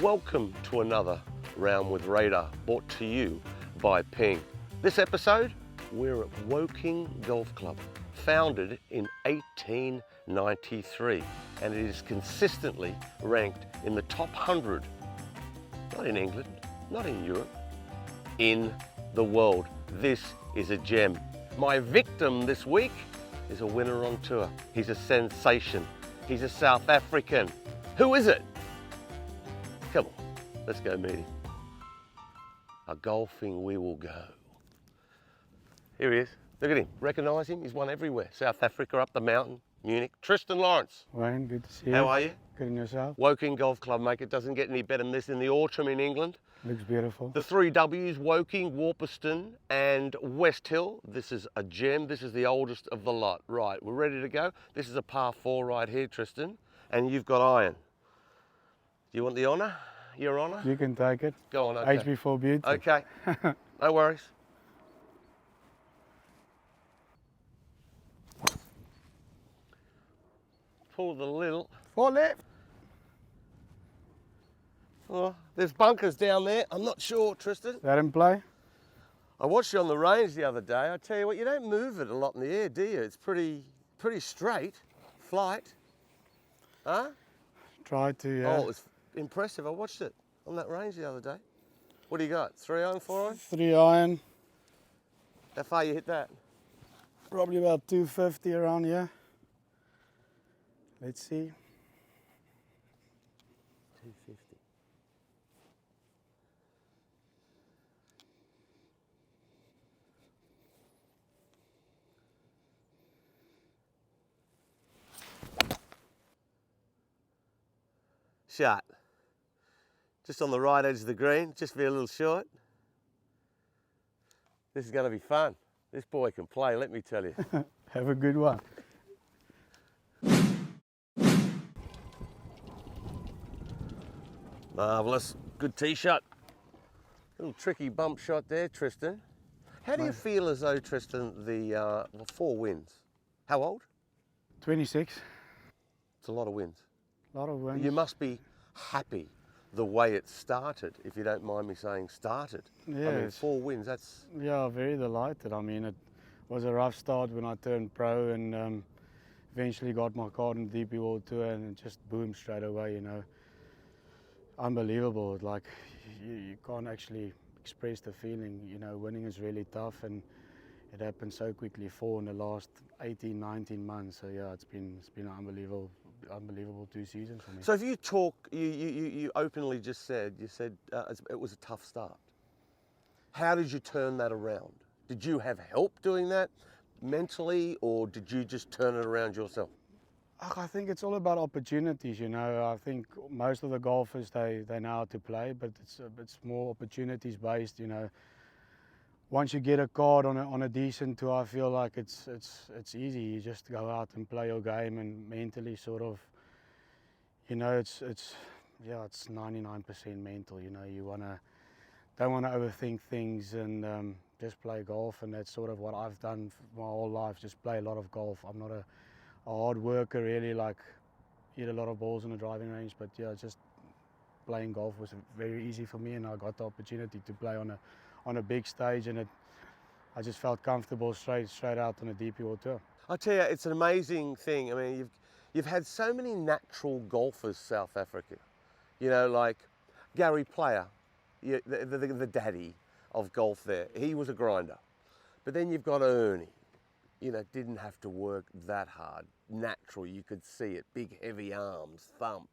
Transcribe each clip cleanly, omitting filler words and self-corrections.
Welcome to another Round with Radar, brought to you by Ping. This episode, we're at Woking Golf Club, founded in 1893, and it is consistently ranked in the top 100, not in England, not in Europe, in the world. This is a gem. My victim this week is a winner on tour. He's a sensation. He's a South African. Who is it? Come on, let's go meet him. A golfing we will go. Here he is. Look at him. Recognise him? He's won everywhere. South Africa, up the mountain, Munich. Thriston Lawrence. Wayne, good to see you. How are you? Good, and yourself? Woking Golf Club, mate. It doesn't get any better than this in the autumn in England. Looks beautiful. The three W's, Woking, Warpiston and West Hill. This is a gem. This is the oldest of the lot. Right, we're ready to go. This is a par 4 right here, Thriston. And you've got iron. Do you want the honour? Your honour? You can take it. Go on, okay. HB4 beauty. Okay, no worries. Pull the little. 4 left. Oh, there's bunkers down there. I'm not sure, Thriston. That in play? I watched you on the range the other day. I tell you what, you don't move it a lot in the air, do you? It's pretty straight flight. Huh? Try to, yeah. Oh, it was impressive. I watched it on that range the other day. What do you got? 3 iron, 4 iron? 3 iron. How far you hit that? Probably about 250 around here. Let's see. 250. Shot. Just on the right edge of the green, just be a little short. This is going to be fun. This boy can play, let me tell you. Have a good one. Marvellous. Good tee shot. Little tricky bump shot there, Thriston. How do you feel as though, Thriston, the 4 wins? How old? 26. It's a lot of wins. A lot of wins. You must be happy the way it started, if you don't mind me saying started. Yes. I mean, 4 wins, that's... Yeah, very delighted. I mean, it was a rough start when I turned pro and eventually got my card in the DP World Tour and it just boomed straight away, you know. Unbelievable. Like, you can't actually express the feeling, you know. Winning is really tough and it happened so quickly, 4 in the last 18, 19 months. So yeah, it's been an unbelievable 2 seasons for me. So if you talk, you openly just said, it was a tough start. How did you turn that around? Did you have help doing that mentally, or did you just turn it around yourself? I think it's all about opportunities, you know. I think most of the golfers, they know how to play, but it's more opportunities based, you know. Once you get a card on a decent tour, I feel like it's easy. You just go out and play your game and mentally sort of, you know, it's 99% mental, you know. Don't want to overthink things and just play golf, and that's sort of what I've done my whole life, just play a lot of golf. I'm not a hard worker really, like hit a lot of balls in the driving range, but yeah, just playing golf was very easy for me, and I got the opportunity to play on a big stage, and I just felt comfortable straight out on a DP World Tour. I tell you, it's an amazing thing. I mean, you've had so many natural golfers, South Africa. You know, like Gary Player, the daddy of golf there. He was a grinder. But then you've got Ernie. You know, didn't have to work that hard. Natural, you could see it. Big, heavy arms, thump.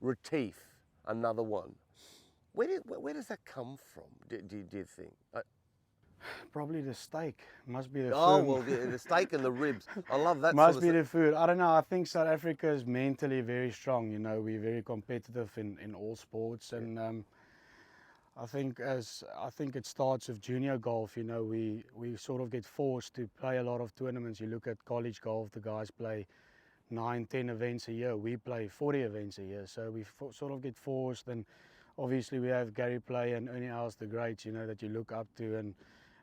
Retief, another one. Where does that come from, do you think? Probably the steak. Must be the food. Oh, well, the steak and the ribs. I love that. Must be the food. I don't know. I think South Africa is mentally very strong. You know, we're very competitive in all sports, and I think it starts with junior golf. You know, we sort of get forced to play a lot of tournaments. You look at college golf, the guys play 9, 10 events a year. We play 40 events a year. So we sort of get forced, and obviously we have Gary Player and Ernie Els, the greats, you know, that you look up to, and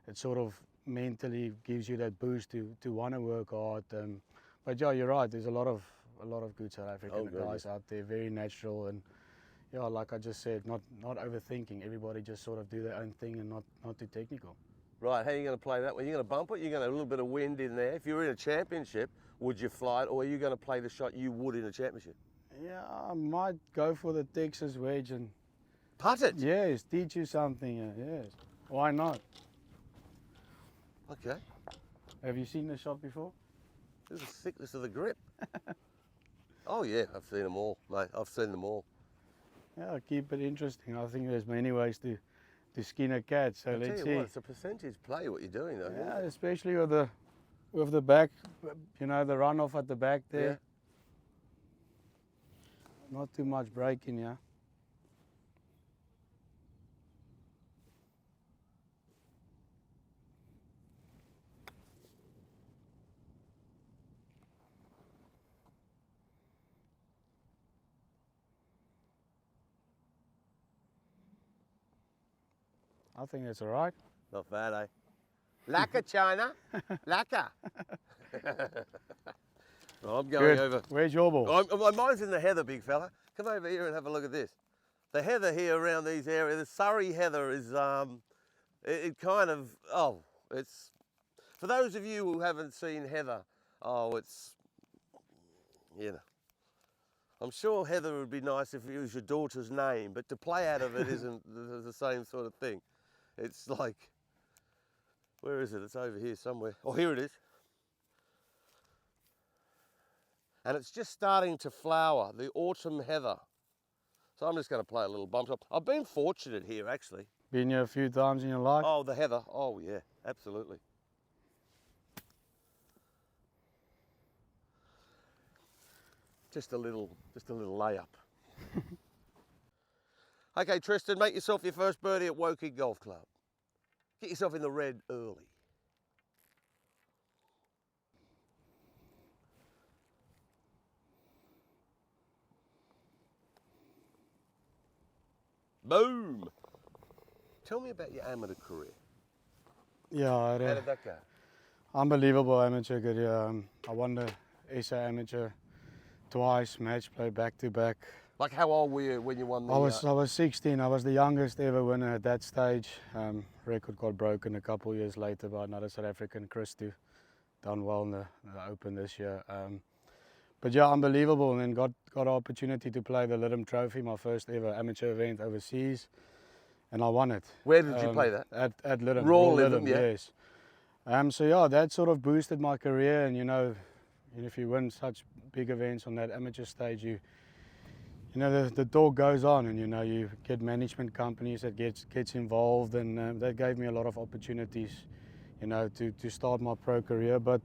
it sort of mentally gives you that boost to want to work hard. But yeah, you're right. There's a lot of good South African guys out there, very natural, and yeah, like I just said, not overthinking. Everybody just sort of do their own thing and not too technical. Right, how are you going to play that one? You're going to bump it, you're going to have a little bit of wind in there. If you were in a championship, would you fly it, or are you going to play the shot you would in a championship? Yeah, I might go for the Texas wedge and Putt it! yes, teach you something. Yes, why not? Okay. Have you seen the shot before? This is the thickness of the grip. Oh yeah, I've seen them all, mate. I've seen them all. Yeah, keep it interesting. I think there's many ways to skin a cat. So I'll tell let's you see. what, it's a percentage play what you're doing though. Yeah, especially with the back, you know, the runoff at the back there. Yeah. Not too much braking, yeah. I think that's all right. Not bad, eh? Lacquer, China. Lacquer. I'm going Good. over. Where's your ball? Mine's in the heather, big fella. Come over here and have a look at this. The heather here around these areas, the Surrey heather is, it kind of, oh, it's, for those of you who haven't seen heather, oh, it's, you know. I'm sure heather would be nice if it was your daughter's name, but to play out of it isn't the same sort of thing. It's like, where is it? It's over here somewhere. Oh, here it is. And it's just starting to flower, the autumn heather. So I'm just going to play a little bump shot. I've been fortunate here, actually. Been here a few times in your life? Oh, the heather. Oh, yeah, absolutely. Just a little layup. Okay, Thriston, make yourself your first birdie at Woking Golf Club. Get yourself in the red early. Boom! Tell me about your amateur career. Yeah, How did that go? unbelievable amateur career. I won the SA Amateur twice, match play back to back. Like, how old were you when you won the... I was 16. I was the youngest ever winner at that stage. Record got broken a couple of years later by another South African, Christo. Done well in the Open this year. But yeah, unbelievable. And then got an opportunity to play the Lytham Trophy, my first ever amateur event overseas, and I won it. Where did you play that? At Lytham. Raw Lytham, yeah. Yes. So yeah, that sort of boosted my career. And you know, if you win such big events on that amateur stage, you know the talk goes on, and you know you get management companies that gets involved, and that gave me a lot of opportunities, you know, to start my pro career. But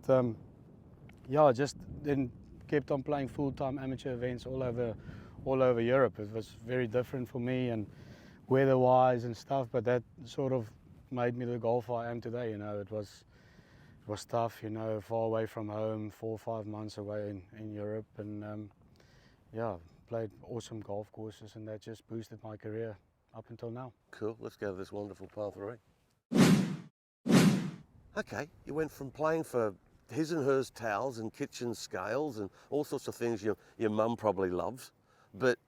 yeah, just then kept on playing full-time amateur events all over Europe. It was very different for me and weather-wise and stuff, but that sort of made me the golfer I am today. You know, it was tough, you know, far away from home, 4 or 5 months away in Europe, and yeah, played awesome golf courses, and that just boosted my career up until now. Cool, let's go to this wonderful par 3. Okay, you went from playing for his and hers towels and kitchen scales and all sorts of things your mum probably loves, but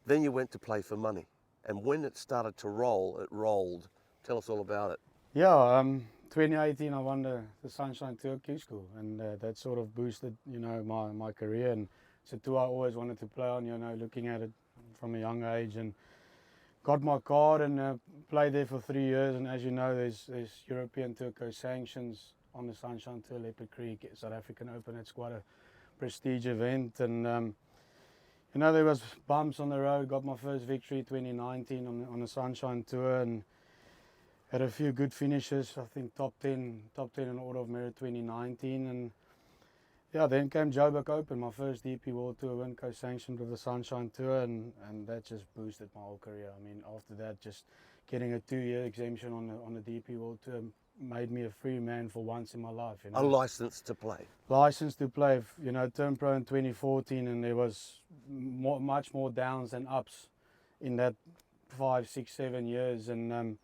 then you went to play for money. And when it started to roll, it rolled. Tell us all about it. Yeah, 2018 I won the Sunshine Tour Q School, and that sort of boosted, you know, my career. And it's a tour I always wanted to play on, you know, looking at it from a young age, and got my card and played there for 3 years. And as you know, there's European Tour sanctions on the Sunshine Tour, Leopard Creek, South African Open. It's quite a prestige event, and you know, there was bumps on the road. Got my first victory 2019 on the Sunshine Tour, and had a few good finishes. I think top 10 in Order of Merit 2019, and yeah, then came Joburg Open, my first DP World Tour win, co-sanctioned with the Sunshine Tour, and that just boosted my whole career. I mean, after that, just getting a 2-year exemption on the DP World Tour made me a free man for once in my life. You know? A license to play. License to play, you know, turned pro in 2014, and there was much more downs than ups in that 5, 6, 7 years. And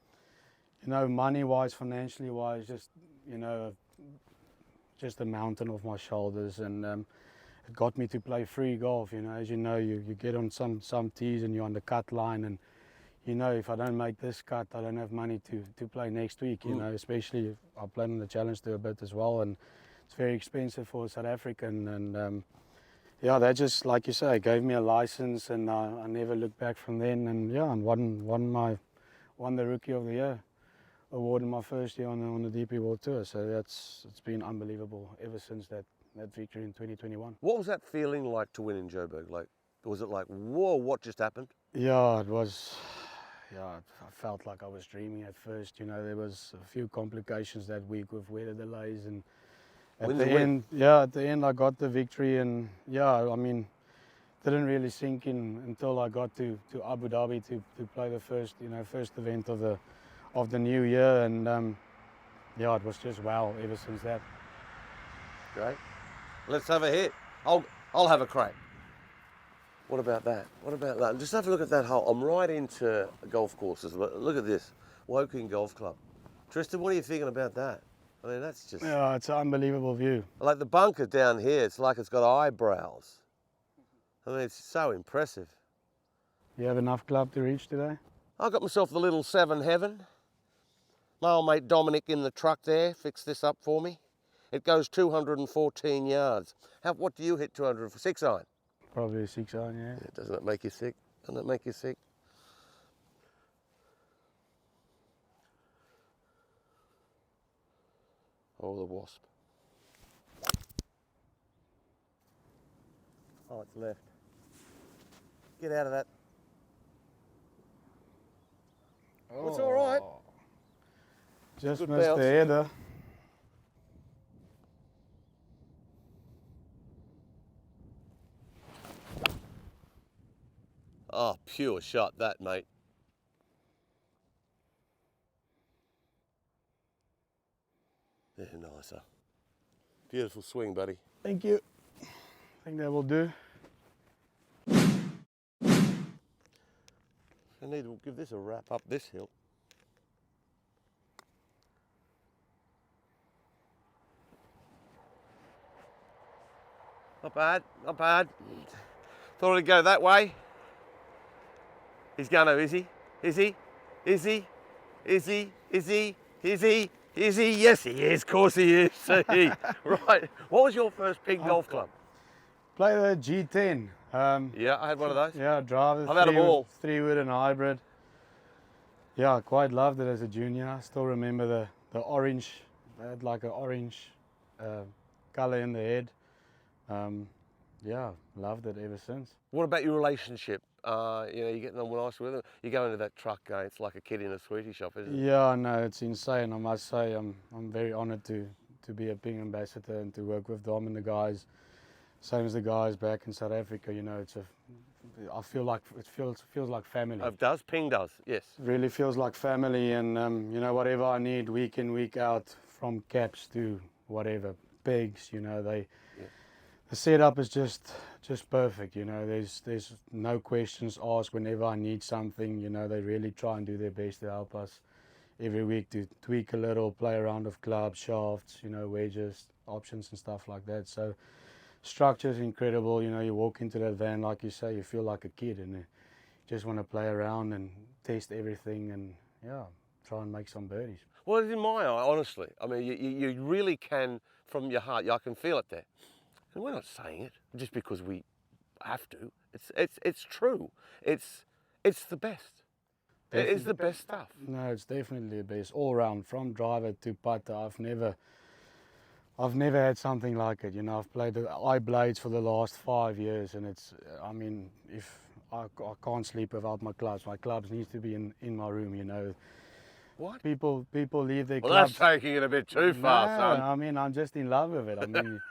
you know, money-wise, financially-wise, just, you know, just a mountain off my shoulders. And it got me to play free golf. You know, as you know, you get on some tees and you're on the cut line, and you know, if I don't make this cut, I don't have money to play next week. You know, especially if I play on the Challenge Tour a bit as well, and it's very expensive for a South African. And yeah, that just, like you say, gave me a license, and I never looked back from then. And yeah, and won the Rookie of the Year award in my first year on the DP World Tour. So it's been unbelievable ever since that victory in 2021. What was that feeling like to win in Joburg? Like, was it like, whoa, what just happened? Yeah, it was. Yeah, I felt like I was dreaming at first. You know, there was a few complications that week with weather delays, and at the end I got the victory. And yeah, I mean, didn't really sink in until I got to Abu Dhabi to play the first event of the new year. And yeah, it was just wow ever since that. Great. Let's have a hit. I'll have a crack. What about that? What about that? Just have a look at that hole. I'm right into golf courses. Look at this. Woking Golf Club. Thriston, what are you thinking about that? I mean, that's just... Yeah, it's an unbelievable view. Like the bunker down here, it's like it's got eyebrows. I mean, it's so impressive. You have enough club to reach today? I got myself the little 7 Heaven. My old mate Dominic in the truck there fixed this up for me. It goes 214 yards. What do you hit 200 for? 6 iron? Probably a 6 iron, yeah. Doesn't it make you sick? Doesn't it make you sick? Oh, the wasp. Oh, it's left. Get out of that. Oh, it's all right. Just Good missed bounce. the header. Oh, pure shot that, mate. Yeah, nicer. Beautiful swing, buddy. Thank you. I think that will do. I need to give this a wrap up this hill. Not bad, not bad. Thought it'd go that way. He's gonna, is he? Is he? Is he? Is he? Is he? Is he? Is he? Yes, he is. Of course he is. Right. What was your first big golf club? Play the G10. Yeah, I had one of those. Yeah, driver. I've had them all. 3-wood and hybrid. Yeah, I quite loved it as a junior. I still remember the orange. They had like an orange color in the head. Yeah, loved it ever since. What about your relationship? You know, you're getting on nice with it. You go into that truck going, it's like a kid in a sweetie shop, isn't it? Yeah, no, it's insane. I must say, I'm very honoured to be a Ping ambassador and to work with Dom and the guys. Same as the guys back in South Africa. You know, I feel like it feels like family. It does. Ping does. Yes. It really feels like family, and you know, whatever I need week in, week out, from caps to whatever pegs. You know, the setup is just perfect. You know, there's no questions asked whenever I need something. You know, they really try and do their best to help us every week to tweak a little, play around with clubs, shafts, you know, wedges, options and stuff like that. So structure is incredible. You know, you walk into that van, like you say, you feel like a kid, and you just want to play around and test everything, and yeah, try and make some birdies. Well, in my eye, honestly, I mean, you really can, from your heart, I can feel it there. And we're not saying it just because we have to. It's true. It's the best. It is the best stuff. No, it's definitely the best all round, from driver to putter. I've never had something like it. You know, I've played the iBlades for the last 5 years, and it's, I mean, if I can't sleep without my clubs. My clubs need to be in my room. You know. What? People leave their Well, clubs. that's taking it a bit too far, No, son. I mean, I'm just in love with it. I mean,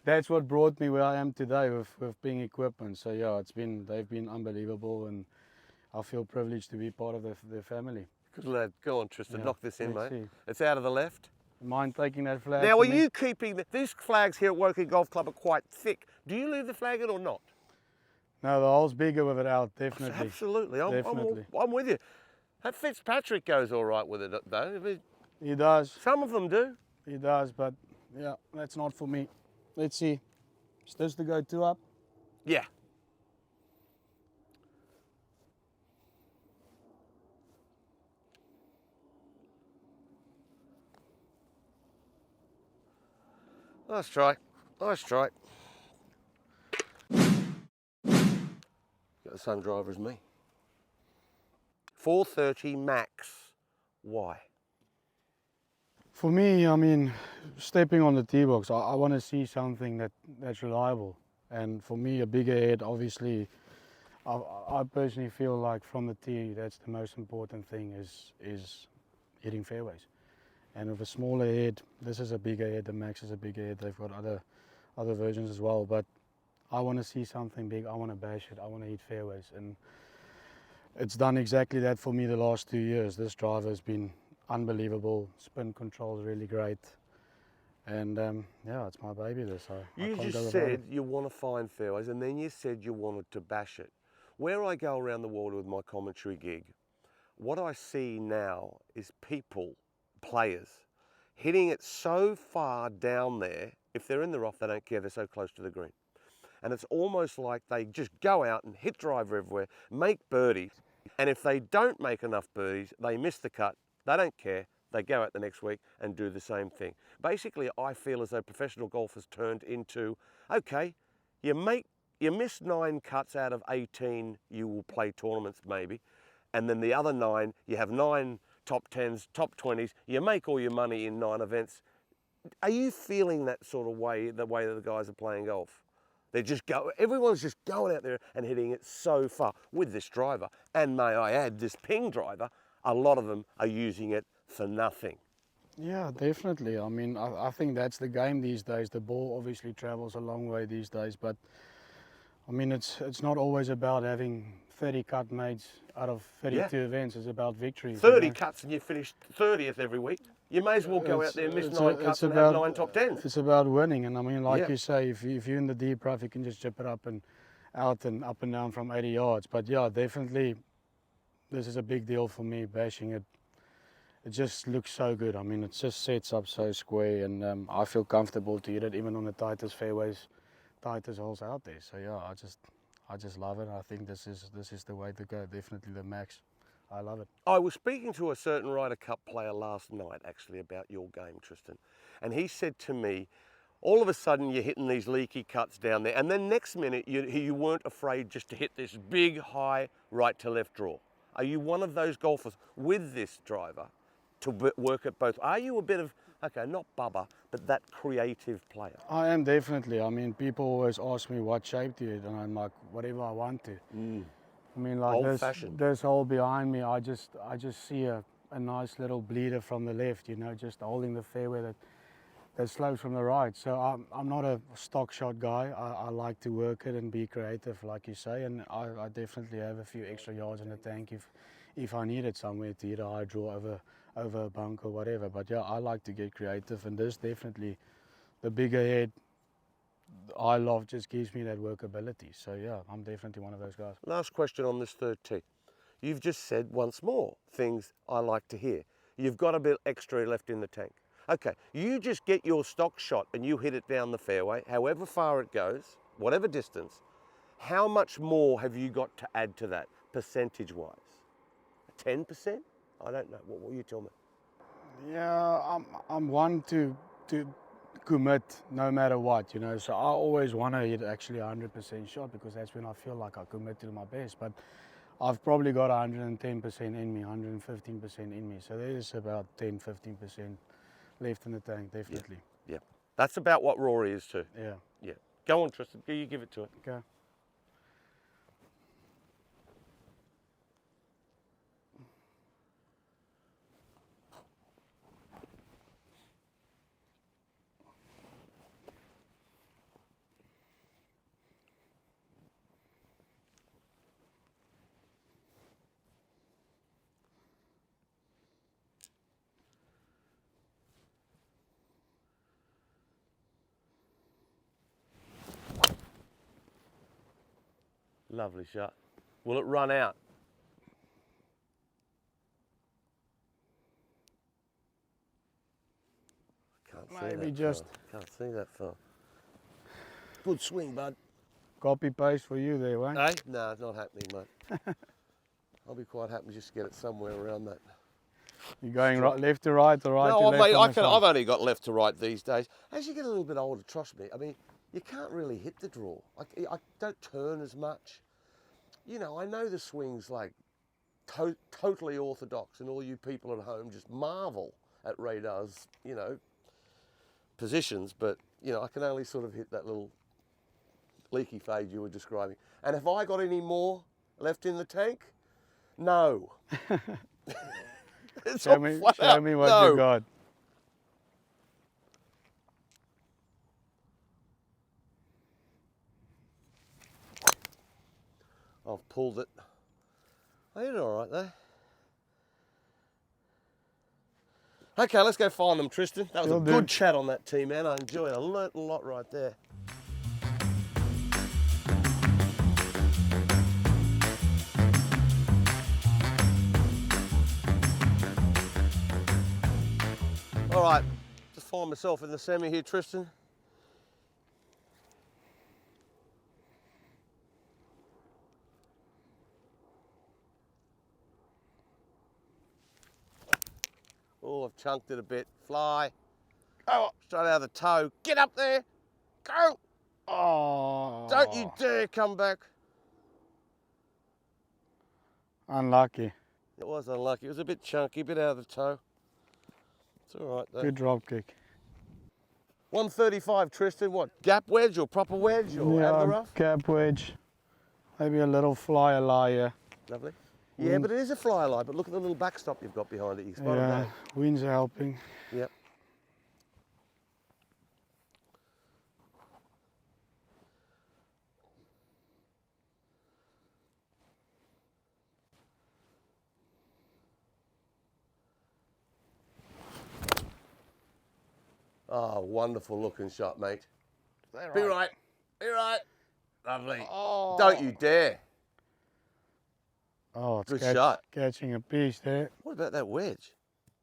that's what brought me where I am today with Ping equipment. So yeah, they've been unbelievable, and I feel privileged to be part of the family. Good lad. Go on, Thriston. Yeah, Knock this in, let's mate. see. It's out of the left. Mind taking that flag? Now, for are me? you keeping these flags here at Woking Golf Club are quite thick? Do you leave the flag in or not? No, the hole's bigger with it out, definitely. Absolutely. Definitely. I'm with you. That Fitzpatrick goes all right with it, though. I mean, He does. some of them do. He does, but yeah, that's not for me. Let's see. Is this the go-to up? Yeah. Nice try. Nice try. Got the same driver as me. 430 MAX. Why? For me, I mean, stepping on the tee box, I want to see something that's reliable. And for me, a bigger head, obviously, I personally feel like from the tee, that's the most important thing is hitting fairways. And with a smaller head, this is a bigger head, the Max is a bigger head, they've got other versions as well. But I want to see something big, I want to bash it, I want to hit fairways. And it's done exactly that for me the last 2 years. This driver has been unbelievable, spin control is really great. And yeah, it's my baby this. I You can't go just without said it. you want to find fairways, and then you said you wanted to bash it. Where I go around the world with my commentary gig, what I see now is people, players, hitting it so far down there, if they're in the rough, they don't care, they're so close to the green. And it's almost like they just go out and hit driver everywhere, make birdies, and if they don't make enough birdies, they miss the cut, they don't care, they go out the next week and do the same thing. Basically, I feel as though professional golf has turned into, okay, you miss 9 cuts out of 18, you will play tournaments maybe, and then the other 9, you have 9 top 10s, top 20s, you make all your money in 9 events. Are you feeling that sort of way, the way that the guys are playing golf? Everyone's just going out there and hitting it so far with this driver. And may I add, this ping driver, a lot of them are using it for nothing. Yeah, definitely. I mean, I think that's the game these days. The ball obviously travels a long way these days, but I mean, it's not always about having 30 cut mates out of 32 events. It's about victories. 30 cuts and you finish 30th every week. You may as well go out there and miss 9 cuts and have 9 top 10s. It's about winning, and I mean, like Yeah. you say, if you're in the deep rough, you can just chip it up and out and up and down from 80 yards. But yeah, definitely, this is a big deal for me, bashing it. It just looks so good. I mean, it just sets up so square, and I feel comfortable to hit it even on the tightest fairways, tightest holes out there. So yeah, I just love it. I think this is the way to go. Definitely the Max. I love it. I was speaking to a certain Ryder Cup player last night actually about your game, Thriston, and he said to me, all of a sudden you're hitting these leaky cuts down there, and then next minute you weren't afraid just to hit this big, high right to left draw. Are you one of those golfers with this driver to work at both? Are you a bit of, okay, not Bubba, but that creative player? I am definitely. I mean, people always ask me what shape do you hit, and I'm like, whatever I want to. I mean, like this hole behind me, I just see a nice little bleeder from the left, you know, just holding the fairway that slopes from the right. So I'm not a stock shot guy. I like to work it and be creative, like you say, and I definitely have a few extra yards in the tank if I need it somewhere to hit a high draw over a bunk or whatever. But yeah, I like to get creative, and this definitely, the bigger head, I love, just gives me that workability. So yeah, I'm definitely one of those guys. Last question on this third tee. You've just said once more things I like to hear. You've got a bit extra left in the tank. Okay, you just get your stock shot and you hit it down the fairway, however far it goes, whatever distance. How much more have you got to add to that, percentage-wise? 10%? I don't know. What will you tell me? Yeah, I'm one to commit no matter what, you know. So I always want to hit actually 100% shot, because that's when I feel like I commit to my best. But I've probably got 110% in me, 115% in me. So there's about 10-15% left in the tank, definitely. Yeah. That's about what Rory is too. Yeah. Yeah. Go on, Thriston. You give it to it. Okay. Lovely shot. Will it run out? Can't see Maybe that just. far. Can't see that far. Good swing, bud. Copy paste for you there, Wayne. Eh? No, it's not happening, mate. I'll be quite happy just to get it somewhere around that. You're going right, left to right or right to No, left? mate, on the I've side? only got left to right these days. As you get a little bit older, trust me, I mean, you can't really hit the draw. I don't turn as much. You know, I know the swing's like totally orthodox, and all you people at home just marvel at Radar's, you know, positions, but, you know, I can only sort of hit that little leaky fade you were describing. And have I got any more left in the tank? No. It's Show all me, flat show out me what no. you got. I've pulled it. I did all right there. Okay, let's go find them, Tristan. That was Will a do. good chat on that tee, man. I enjoyed it. I learnt a lot right there. All right, just find myself in the semi here, Tristan. Oh, I've chunked it a bit. Fly. Oh, straight out of the toe. Get up there. Go. Oh, Don't you dare come back. unlucky. It was unlucky. It was a bit chunky, a bit out of the toe. It's all right though. Good drop kick. 135, Tristan. What, gap wedge or proper wedge or out of the rough? Gap wedge. Maybe a little flyer lie. Lovely. Yeah, but it is a fly lie, but look at the little backstop you've got behind it. You spotted Yeah, that. winds are helping. Yep. Oh, wonderful looking shot, mate. Be right. Be right. Lovely. Oh. Don't you dare. Oh, it's Good shot. catching a piece there. What about that wedge?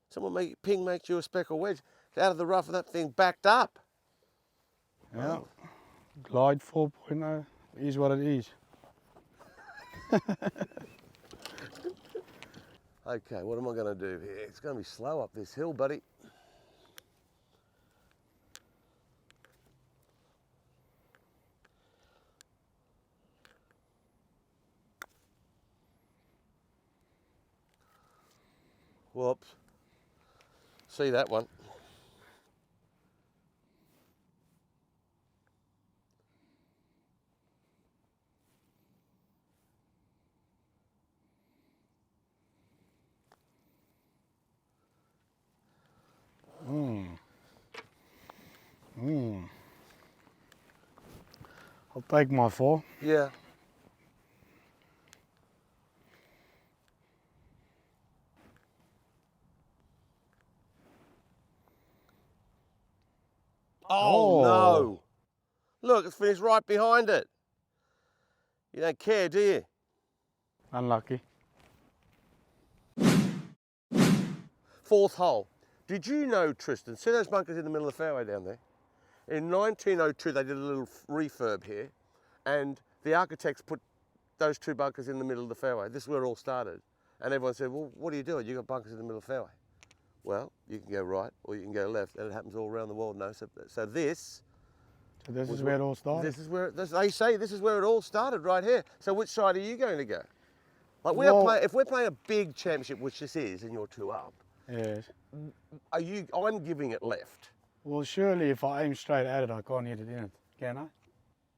Someone makes you a speckle wedge out of the rough and that thing backed up. Yeah. Oh. Glide 4.0 is what it is. Okay, what am I going to do here? It's going to be slow up this hill, buddy. Whoops. See that one? I'll take my 4. Yeah. Oh, no. Look, it's finished right behind it. You don't care, do you? Unlucky. 4th hole. Did you know, Tristan, see those bunkers in the middle of the fairway down there? In 1902, they did a little refurb here, and the architects put those 2 bunkers in the middle of the fairway. This is where it all started. And everyone said, well, what are you doing? You've got bunkers in the middle of the fairway. Well, you can go right or you can go left, and it happens all around the world now. So this is where it all started. This is where they say this is where it all started, right here. So which side are you going to go? Like if we're playing a big championship, which this is, and you're 2 up, Yes. I'm giving it left. Well, surely if I aim straight at it, I can't hit it in it, can I?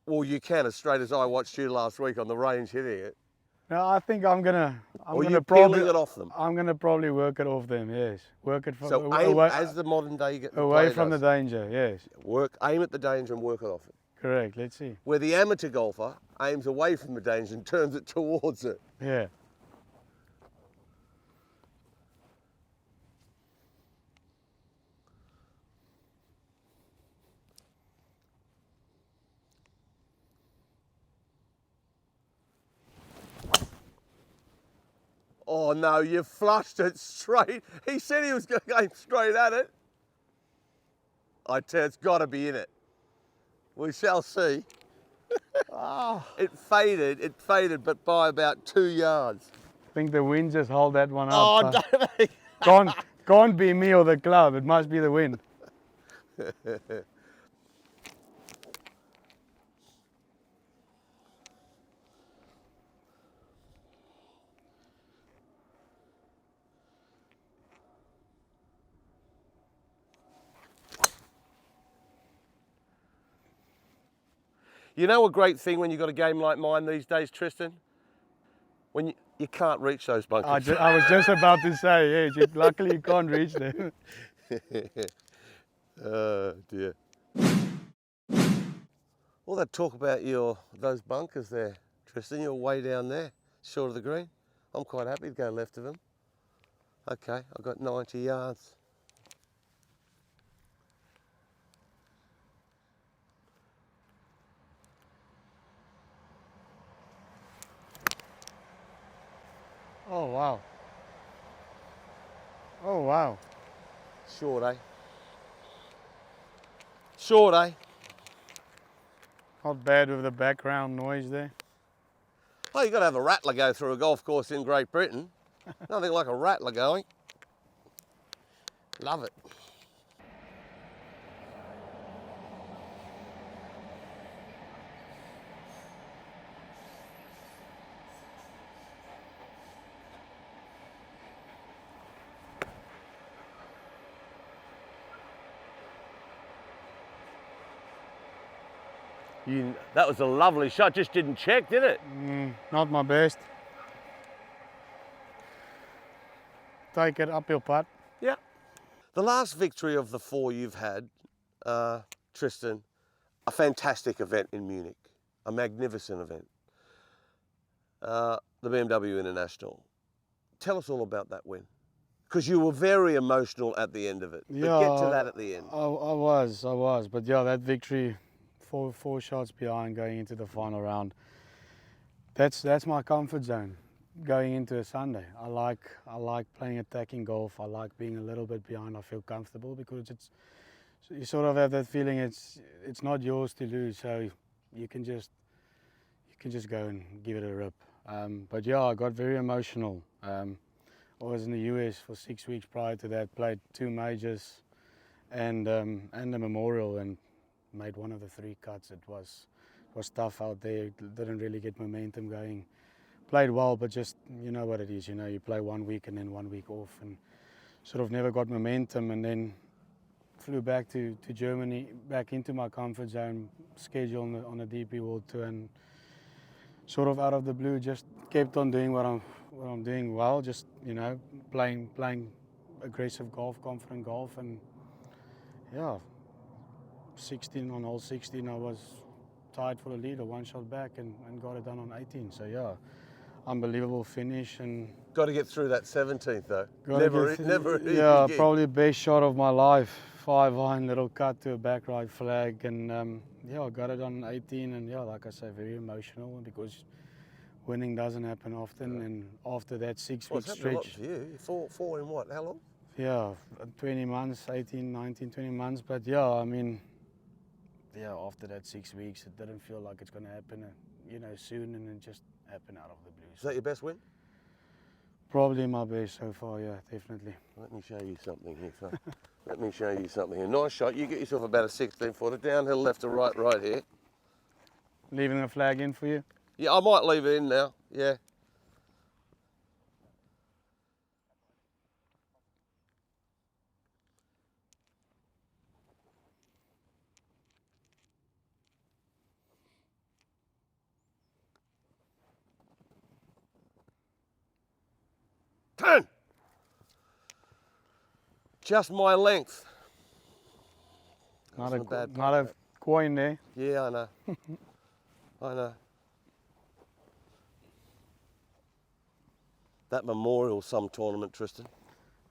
Well, you can, as straight as I watched you last week on the range hitting it. No, I think I'm gonna You're probably peeling it off them. I'm gonna probably work it off them. Yes, work it from So aim as the modern day away player from the does. danger. Yes, Aim at the danger and work it off it. correct. Let's see. Where the amateur golfer aims away from the danger and turns it towards it. Yeah. Oh no, you flushed it straight. He said he was going to aim straight at it. I tell you, it's got to be in it. We shall see. Oh, It faded, but by about 2 yards. I think the wind just held that one up. Oh, don't they? Can't be me or the club. It must be the wind. You know a great thing when you've got a game like mine these days, Thriston? When you can't reach those bunkers. I was just about to say, yes, luckily you can't reach them. Oh dear. All that talk about those bunkers there, Thriston, you're way down there, short of the green. I'm quite happy to go left of them. Okay, I've got 90 yards. Oh, wow. Oh, wow. Short, eh? Short, eh? Not bad with the background noise there. Oh, you've got to have a rattler go through a golf course in Great Britain. Nothing like a rattler going. Love it. That was a lovely shot, just didn't check, did it? Not my best. Take it up your putt. Yeah. The last victory of the 4 you've had, Thriston, a fantastic event in Munich, a magnificent event. The BMW International. Tell us all about that win. Because you were very emotional at the end of it. But get to that at the end. I was. But yeah, that victory, four shots behind going into the final round. That's my comfort zone going into a Sunday. I like playing attacking golf. I like being a little bit behind. I feel comfortable because you sort of have that feeling it's not yours to lose, so you can just go and give it a rip. But yeah, I got very emotional. I was in the US for 6 weeks prior to that, played 2 majors and a memorial, and made one of the 3 cuts. It was tough out there, didn't really get momentum going. Played well, but just, you know what it is, you play 1 week and then 1 week off, and sort of never got momentum, and then flew back to Germany, back into my comfort zone, schedule on the DP World Tour, and sort of out of the blue just kept on doing what I'm doing well, just, playing aggressive golf, confident golf, and yeah, 16 on hole 16 I was tied for the lead, 1 shot back, and got it done on 18. So yeah, unbelievable finish, and Got to get through that 17th though. Never yeah, again. probably the best shot of my life. 5-iron, little cut to a back right flag, and yeah, I got it on 18, and yeah, like I say, very emotional because winning doesn't happen often, and after that 6-week It's happened a lot stretch, for you. Four in what? How long? yeah, 20 months, 18, 19, 20 months, but yeah, I mean, yeah, after that 6 weeks, it didn't feel like it's going to happen, soon, and it just happened out of the blue. Is that your best win? Probably my best so far, yeah, definitely. Let me show you something here, son. Let me show you something here. Nice shot. You get yourself about a 16-footer, downhill left to right here. Leaving the flag in for you? Yeah, I might leave it in now. Yeah. Turn. Just my length. Not Wasn't bad not a coin there. Yeah, I know. I know. That Memorial some tournament, Thriston.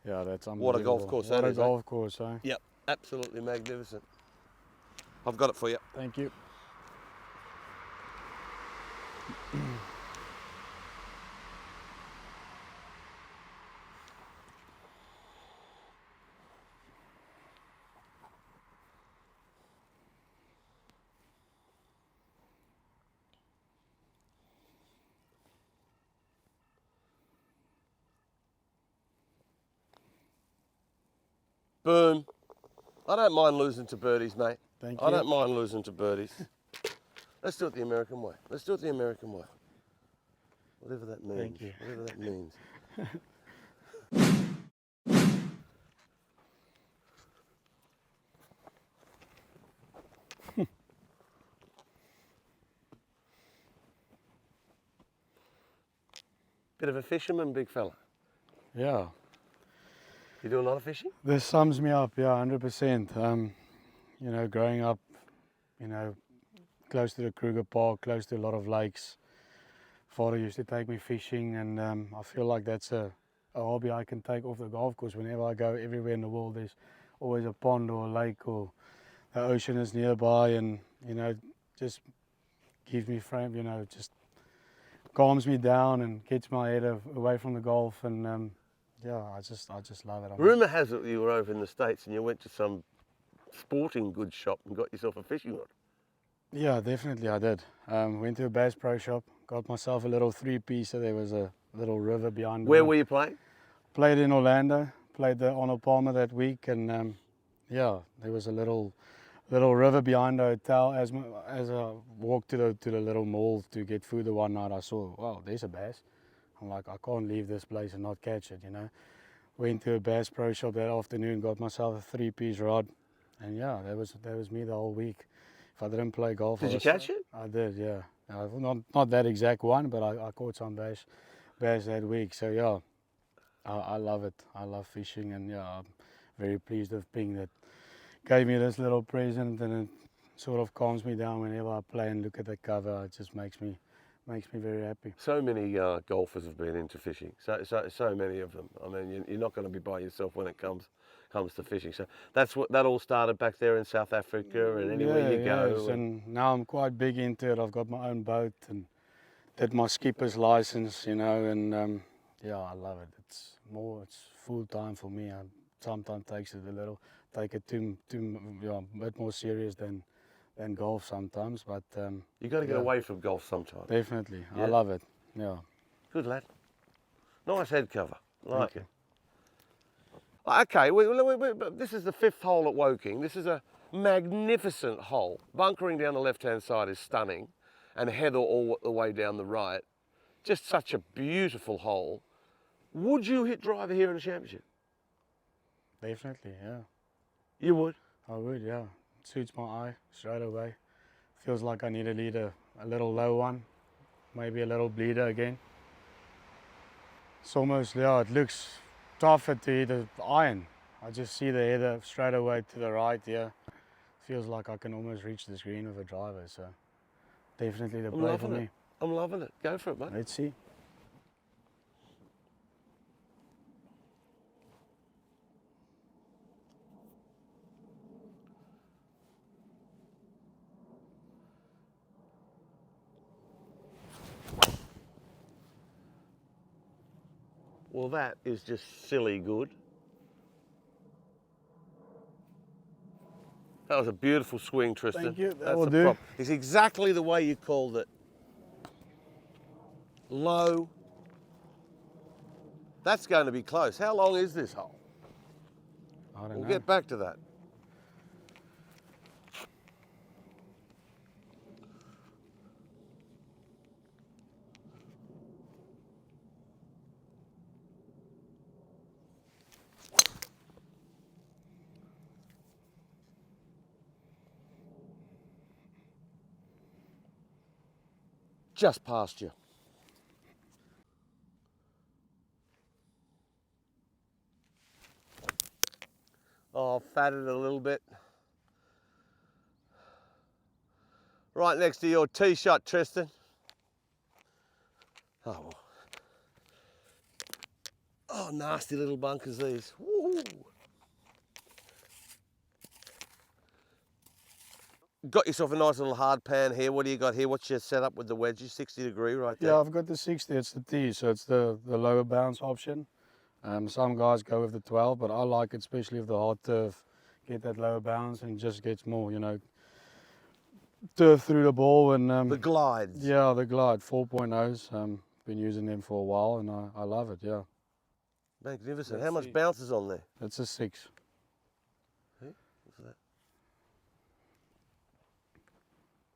Yeah, that's unbelievable. What a golf course that is, What a eh? golf course, eh? Yep, absolutely magnificent. I've got it for you. Thank you. Boom. I don't mind losing to birdies, mate. Thank I you. don't mind losing to birdies. Let's do it the American way. Let's do it the American way. Whatever that means. Thank you. Whatever that means. Bit of a fisherman, big fella. Yeah. You do a lot of fishing? This sums me up, yeah, 100%. You know, growing up, you know, close to the Kruger Park, close to a lot of lakes. Father used to take me fishing, and I feel like that's a hobby I can take off the golf course. Whenever I go everywhere in the world, there's always a pond or a lake or the ocean is nearby, and you know, just gives me frame, you know, just calms me down and gets my head away from the golf, and yeah, I just love it. Rumour has it you were over in the States and you went to some sporting goods shop and got yourself a fishing rod. Yeah, definitely I did. Went to a Bass Pro Shop, got myself a little three-piece, so there was a little river behind. Where were you playing? Played in Orlando, played the Arnold Palmer that week, and yeah, there was a little river behind the hotel. As I walked to the little mall to get food the one night, I saw, wow, there's a bass. I'm like, I can't leave this place and not catch it, you know. Went to a Bass Pro Shop that afternoon, got myself a three-piece rod, and yeah, that was me the whole week. If I didn't play golf, Did you catch it? I did, yeah. Not that exact one, but I caught some bass that week. So yeah, I love it. I love fishing, and yeah, I'm very pleased with Ping that gave me this little present, and it sort of calms me down whenever I play and look at the cover. It just makes me very happy. So many golfers have been into fishing. So many of them. I mean, you're not going to be by yourself when it comes to fishing. So that all started back there in South Africa, and anywhere you go. Yes, and now I'm quite big into it. I've got my own boat and did my skipper's license, you know, and yeah, I love it. It's full time for me. I sometimes take it too a bit more serious than golf sometimes, but You got to get yeah, away from golf sometimes. definitely. Yeah. I love it. Yeah. Good lad. Nice head cover. Like Thank it. Okay, this is the fifth hole at Woking. This is a magnificent hole. Bunkering down the left-hand side is stunning, and heather all the way down the right. Just such a beautiful hole. Would you hit driver here in the championship? Definitely, yeah. You would? I would, yeah. It suits my eye straight away. Feels like I need to lead a little low one, maybe a little bleeder again. It's almost, yeah, it looks tougher to hit the iron. I just see the header straight away to the right here. Feels like I can almost reach the green with a driver, so definitely the play for me. I'm loving it. Go for it, mate. Let's see. Well, that is just silly good. That was a beautiful swing, Thriston. Thank you. That That's will a do. prop. It's exactly the way you called it. Low. That's going to be close. How long is this hole? I don't We'll know. get back to that. Just past you. Oh, fatted a little bit. Right next to your tee shot, Thriston. Oh, well. Oh, nasty little bunkers these. Woo. Got yourself a nice little hard pan here. What do you got here? What's your setup with the wedges? 60 degree right there? Yeah, I've got the 60, it's the tee, so it's the lower bounce option. Some guys go with the 12, but I like it, especially with the hard turf. Get that lower bounce and just gets more, you know, turf through the ball. And the glides. yeah, the glide 4.0s. Been using them for a while, and I love it. Yeah. Magnificent. Let's How much see. bounce is on there? It's a 6.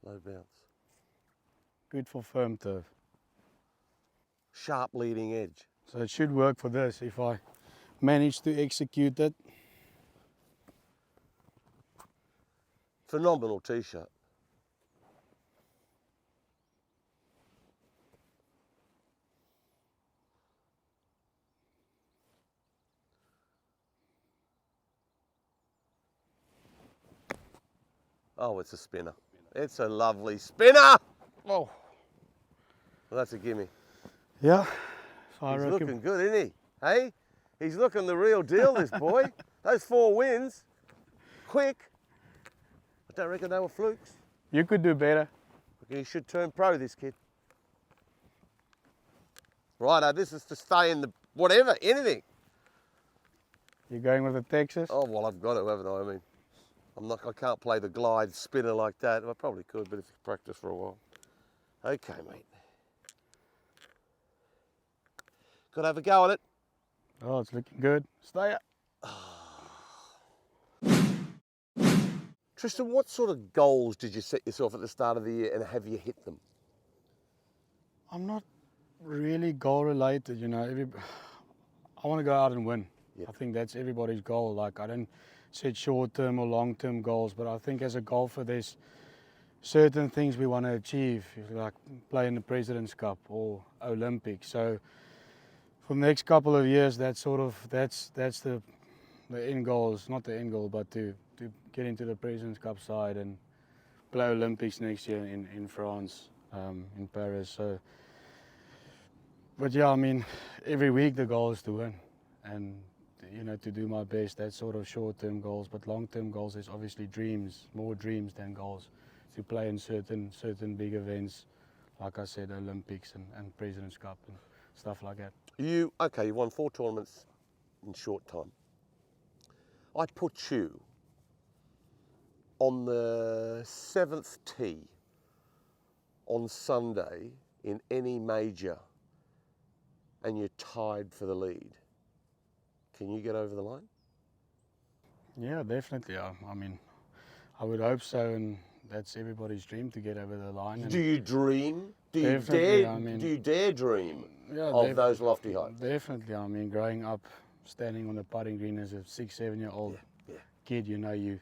Low bounce. Good for firm turf. Sharp leading edge. So it should work for this if I manage to execute it. Phenomenal tee shot. Oh, it's a spinner. It's a lovely spinner. Oh, well, that's a gimme. Yeah. So I He's reckon looking good, isn't he? Hey, he's looking the real deal, this boy. Those 4 wins, quick. I don't reckon they were flukes. you could do better. He should turn pro, this kid. Righto, this is to stay in the whatever, anything. You're going with the Texas? Oh, well, I've got to, haven't I? I mean, I can't play the glide spinner like that. I probably could, but if you practice for a while. Okay, mate. Got to have a go at it. Oh, it's looking good. Stay up. Thriston, what sort of goals did you set yourself at the start of the year, and have you hit them? I'm not really goal related, you know. I want to go out and win. Yep. I think that's everybody's goal. Like, I don't set short-term or long-term goals, but I think as a golfer, there's certain things we want to achieve, like play in the President's Cup or Olympics. So for the next couple of years, that's the end goal. Is not the end goal, but to get into the President's Cup side and play Olympics next year in France, in Paris. So, but yeah, I mean, every week the goal is to win, and you know, to do my best. That's sort of short-term goals, but long-term goals is obviously dreams, more dreams than goals. To play in certain big events, like I said, Olympics and President's Cup and stuff like that. You won 4 tournaments in short time. I put you on the 7th tee on Sunday in any major, and you're tied for the lead. Can you get over the line? Yeah, definitely. I mean, I would hope so, and that's everybody's dream to get over the line. Do you dream? Do you Definitely, dare? I mean, do you dare dream yeah, of those lofty heights? Definitely. I mean, growing up, standing on the putting green as a 6-7-year-old kid, you know,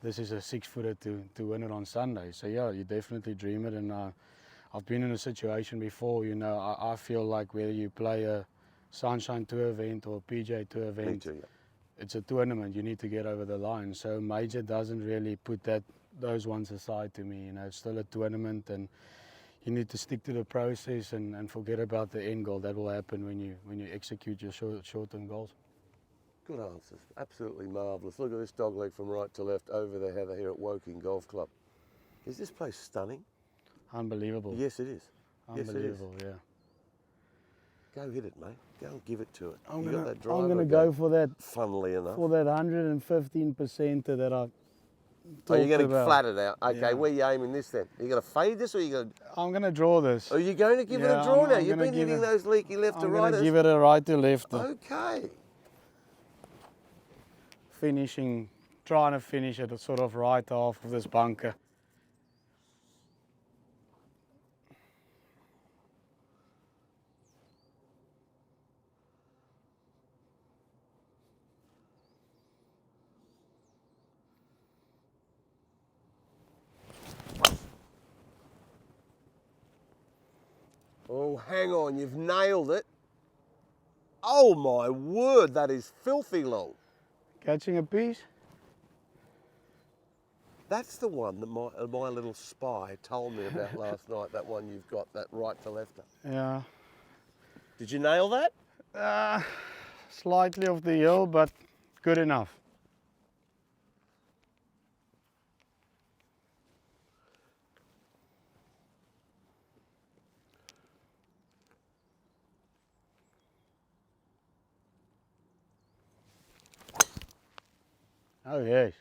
this is a 6-footer to win it on Sunday. So yeah, you definitely dream it, and I've been in a situation before. You know, I feel like whether you play a Sunshine Tour event or a PGA Tour event, Me too, yeah. it's a tournament. You need to get over the line. So major doesn't really put those ones aside to me. You know, it's still a tournament, and you need to stick to the process and forget about the end goal. That will happen when you execute your short-term goals. Good answers. Absolutely marvellous. Look at this dog leg from right to left over the heather here at Woking Golf Club. Is this place stunning? Unbelievable. Yes, it is. Unbelievable, yes, it is. Yeah. Go hit it, mate. Go and give it to it. I'm You got that going driver to go for that. Funnily enough. For that 115% that I Oh, talked you're going to about. flat it out. Okay, Yeah. where are you aiming this then? Are you going to fade this, or are you going to... I'm going to draw this. Are you going to give it Yeah, a draw I'm now? You've gonna been give hitting it- those leaky left to I'm right. going to give it a right to left. Okay. Trying to finish it sort of right half of this bunker. Oh, hang on, you've nailed it. Oh my word, that is filthy long. Catching a piece? That's the one that my little spy told me about last night, that one you've got, that right to lefter. Yeah. Did you nail that? Slightly off the hill, but good enough. Oh yes.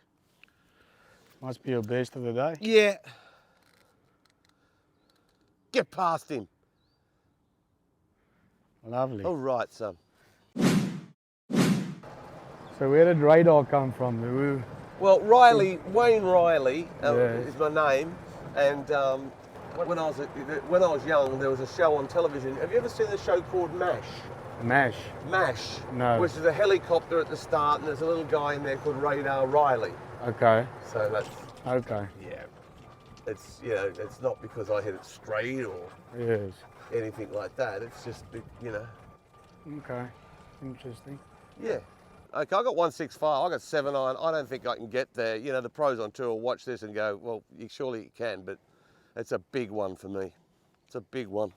Must be your best of the day. Yeah. Get past him. Lovely. All right, son. So where did Radar come from? Well, Wayne Riley Yeah. is my name. And when I was young, there was a show on television. Have you ever seen the show called MASH? MASH? MASH. No. Which is a helicopter at the start, and there's a little guy in there called Radar Riley. Okay. So that's Okay. yeah. It's it's not because I hit it straight or Yes. anything like that. It's just Okay. Interesting. Yeah. Okay, I got 165. I got 7 iron. I don't think I can get there. You know, the pros on tour will watch this and go, well, surely you can, but it's a big one for me. It's a big one.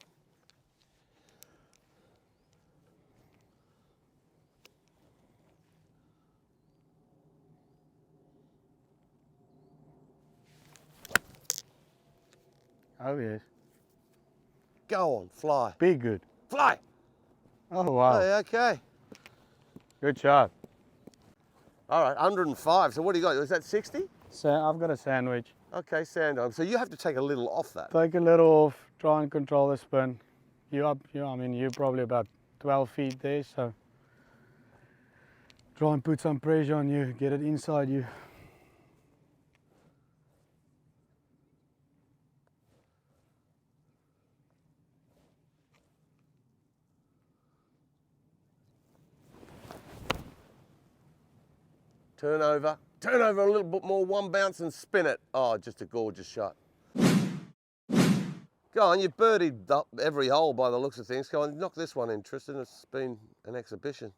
Oh yes. Go on, fly. Be good. Fly! Oh wow. Hey, okay. Good shot. All right, 105. So what do you got? Is that 60? So I've got a sandwich. Okay, sand arm. So you have to take a little off that. Take a little off, try and control the spin. I mean, you're probably about 12 feet there, so try and put some pressure on you, get it inside you. Turn over a little bit more, one bounce and spin it. Oh, just a gorgeous shot. Go on, you've birdied up every hole by the looks of things. Go on, knock this one in, Thriston. It's been an exhibition.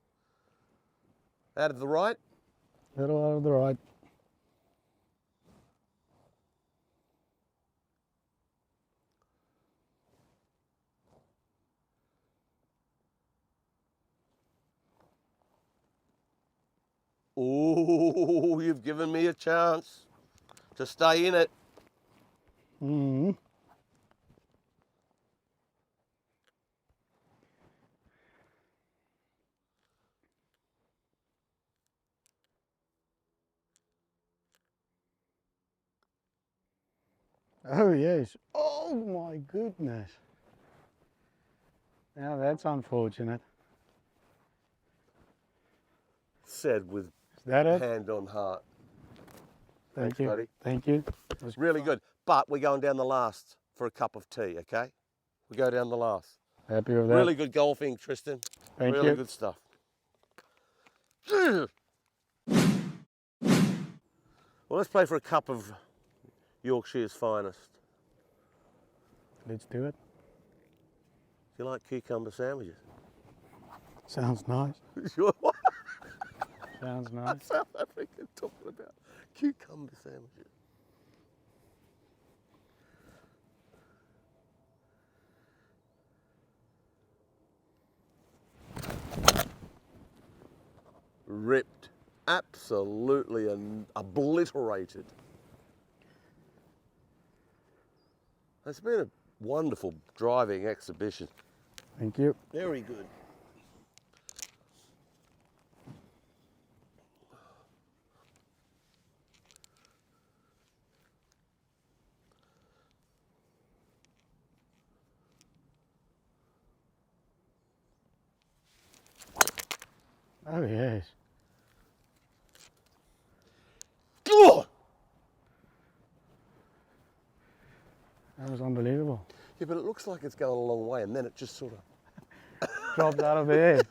Out of the right? Little out of the right. Ooh, you've given me a chance to stay in it. Mm-hmm. Oh yes. Oh my goodness. Now that's unfortunate. Said with Is that it? hand on heart. Thank Thanks, you. buddy. Thank you. Really good. But we're going down the last for a cup of tea, okay? We go down the last. Happy with that. Really good golfing, Thriston. Thank really you. good stuff. Well, let's play for a cup of Yorkshire's finest. Let's do it. Do you like cucumber sandwiches? Sounds nice. Sure. Sounds nice. South African talking about cucumber sandwiches. Ripped, absolutely obliterated. It's been a wonderful driving exhibition. Thank you. Very good. Oh yes. Oh! That was unbelievable. Yeah, but it looks like it's going a long way, and then it just sort of... Dropped out of the air.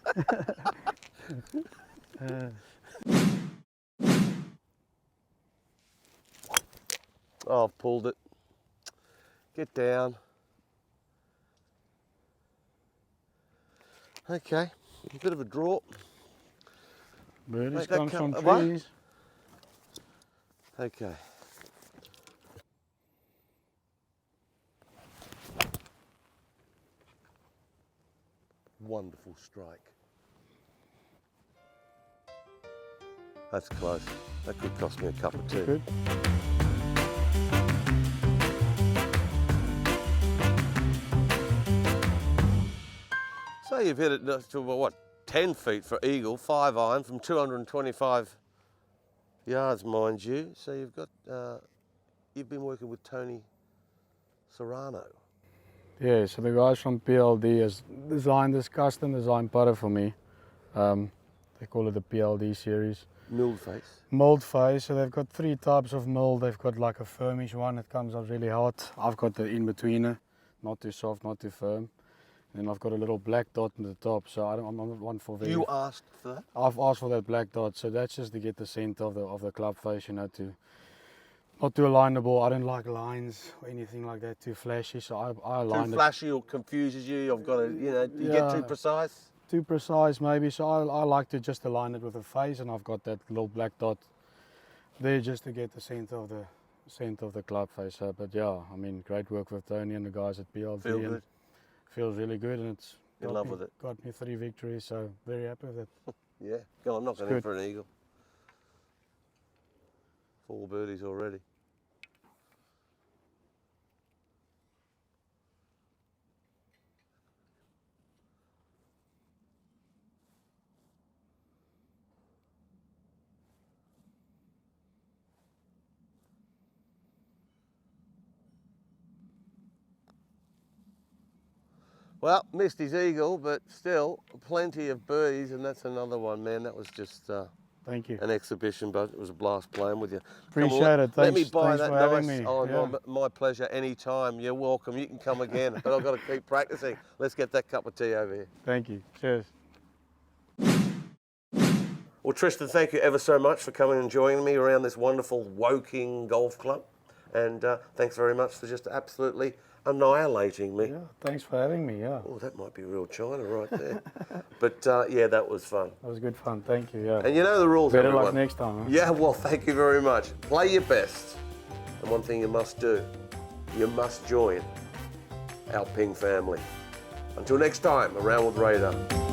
Oh, I've pulled it. Get down. Okay, a bit of a draw. Birdies Make that comes from count. What? trees. Okay. Wonderful strike. That's close. That could cost me a cup of tea. Good. So you've hit it to what, 10 feet for eagle, 5 iron from 225 yards, mind you. So you've got, you've been working with Tony Serrano. Yeah, so the guys from PLD has designed this custom design putter for me. They call it the PLD series. Milled face. Milled face, so they've got 3 types of mill. They've got like a firmish one that comes out really hot. I've got the in-betweener, not too soft, not too firm. And then I've got a little black dot on the top, so I'm not one for very... You asked for that? I've asked for that black dot, so that's just to get the scent of the club face, you know, not to align the ball. I don't like lines or anything like that too flashy, so I align Too it. flashy or confuses you? I've got to, you know, you get too precise? Too precise maybe, so I like to just align it with the face, and I've got that little black dot there just to get the scent of the club face. So, but yeah, I mean, great work with Tony and the guys at PLV. Feel good? Feels really good, and it's In love with it? Got me 3 victories, so very happy with it. Yeah, go on, knocking in good. for an eagle. 4 birdies already. Well, missed his eagle, but still plenty of birdies, and that's another one, man. That was just Thank you. an exhibition, but it was a blast playing with you. Appreciate it. Let me Thanks, buy thanks that for having nice. me. Oh, Yeah. my pleasure. Anytime. You're welcome. You can come again, but I've got to keep practicing. Let's get that cup of tea over here. Thank you. Cheers. Well, Thriston, thank you ever so much for coming and joining me around this wonderful Woking Golf Club, and thanks very much for just absolutely annihilating me. Yeah, thanks for having me. Yeah. Oh, that might be real China right there. But yeah, that was fun. That was good fun. Thank you. Yeah. And you know the rules, Better everyone. luck next time. Huh? Yeah, well, thank you very much. Play your best. And one thing you must do, you must join our Ping family. Until next time, around with Radar.